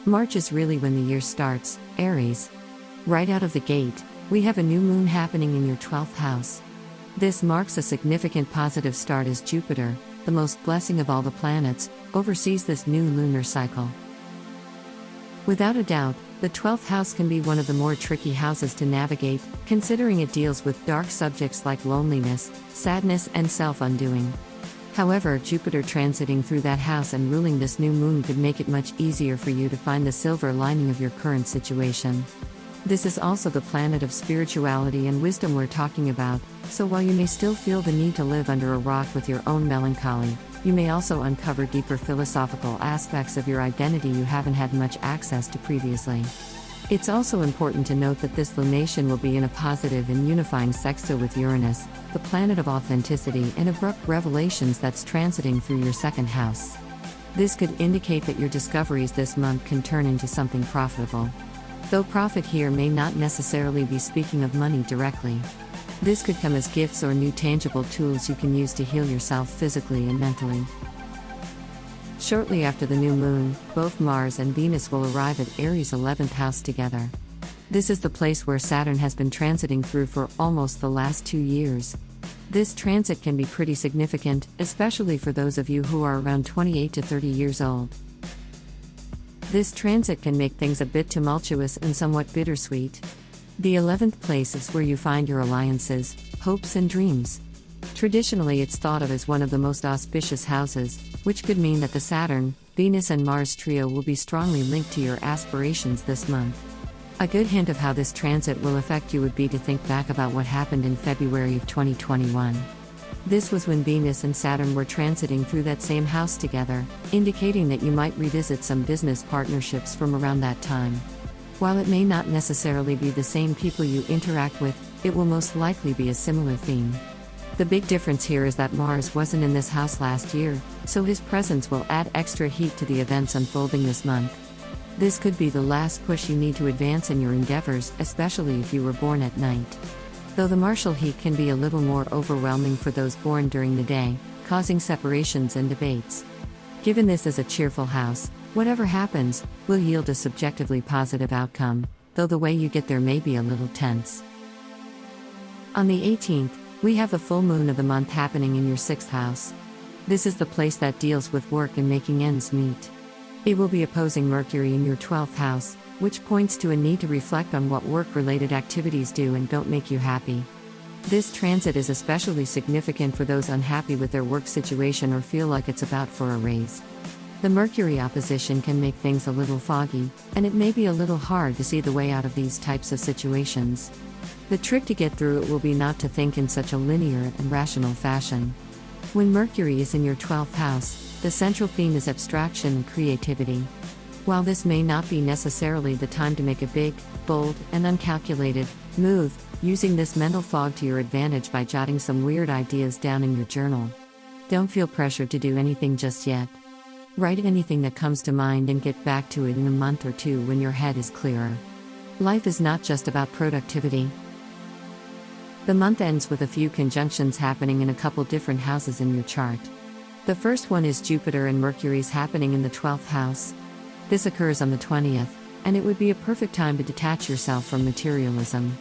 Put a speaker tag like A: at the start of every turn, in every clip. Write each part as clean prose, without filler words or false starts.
A: March is really when the year starts, Aries. Right out of the gate, we have a new moon happening in your 12th house. This marks a significant positive start as Jupiter, the most blessing of all the planets, oversees this new lunar cycle. Without a doubt, the 12th house can be one of the more tricky houses to navigate, considering it deals with dark subjects like loneliness, sadness, and self-undoing. However, Jupiter transiting through that house and ruling this new moon could make it much easier for you to find the silver lining of your current situation. This is also the planet of spirituality and wisdom we're talking about, so while you may still feel the need to live under a rock with your own melancholy, you may also uncover deeper philosophical aspects of your identity you haven't had much access to previously. It's also important to note that this lunation will be in a positive and unifying sextile with Uranus, the planet of authenticity and abrupt revelations that's transiting through your second house. This could indicate that your discoveries this month can turn into something profitable. Though profit here may not necessarily be speaking of money directly. This could come as gifts or new tangible tools you can use to heal yourself physically and mentally. Shortly after the new moon, both Mars and Venus will arrive at Aries' 11th house together. This is the place where Saturn has been transiting through for almost the last 2 years. This transit can be pretty significant, especially for those of you who are around 28 to 30 years old. This transit can make things a bit tumultuous and somewhat bittersweet. The 11th place is where you find your alliances, hopes, and dreams. Traditionally, it's thought of as one of the most auspicious houses, which could mean that the Saturn, Venus, and Mars trio will be strongly linked to your aspirations this month. A good hint of how this transit will affect you would be to think back about what happened in February of 2021. This was when Venus and Saturn were transiting through that same house together, indicating that you might revisit some business partnerships from around that time. While it may not necessarily be the same people you interact with, it will most likely be a similar theme. The big difference here is that Mars wasn't in this house last year, so his presence will add extra heat to the events unfolding this month. This could be the last push you need to advance in your endeavors, especially if you were born at night. Though the martial heat can be a little more overwhelming for those born during the day, causing separations and debates. Given this as a cheerful house, whatever happens, will yield a subjectively positive outcome, though the way you get there may be a little tense. On the 18th, we have the full moon of the month happening in your 6th house. This is the place that deals with work and making ends meet. It will be opposing Mercury in your 12th house, which points to a need to reflect on what work-related activities do and don't make you happy. This transit is especially significant for those unhappy with their work situation or feel like it's about for a raise. The Mercury opposition can make things a little foggy, and it may be a little hard to see the way out of these types of situations. The trick to get through it will be not to think in such a linear and rational fashion. When Mercury is in your 12th house, the central theme is abstraction and creativity. While this may not be necessarily the time to make a big, bold, and uncalculated move, using this mental fog to your advantage by jotting some weird ideas down in your journal. Don't feel pressured to do anything just yet. Write anything that comes to mind and get back to it in a month or two when your head is clearer. Life is not just about productivity. The month ends with a few conjunctions happening in a couple different houses in your chart. The first one is Jupiter and Mercury's happening in the 12th house. This occurs on the 20th, and it would be a perfect time to detach yourself from materialism.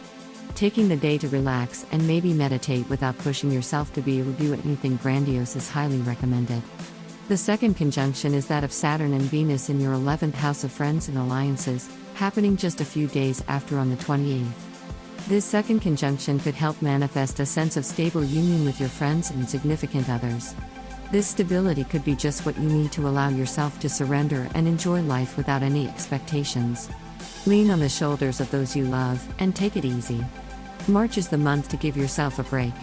A: Taking the day to relax and maybe meditate without pushing yourself to be or do anything grandiose is highly recommended. The second conjunction is that of Saturn and Venus in your 11th house of friends and alliances, happening just a few days after on the 28th. This second conjunction could help manifest a sense of stable union with your friends and significant others. This stability could be just what you need to allow yourself to surrender and enjoy life without any expectations. Lean on the shoulders of those you love, and take it easy. March is the month to give yourself a break.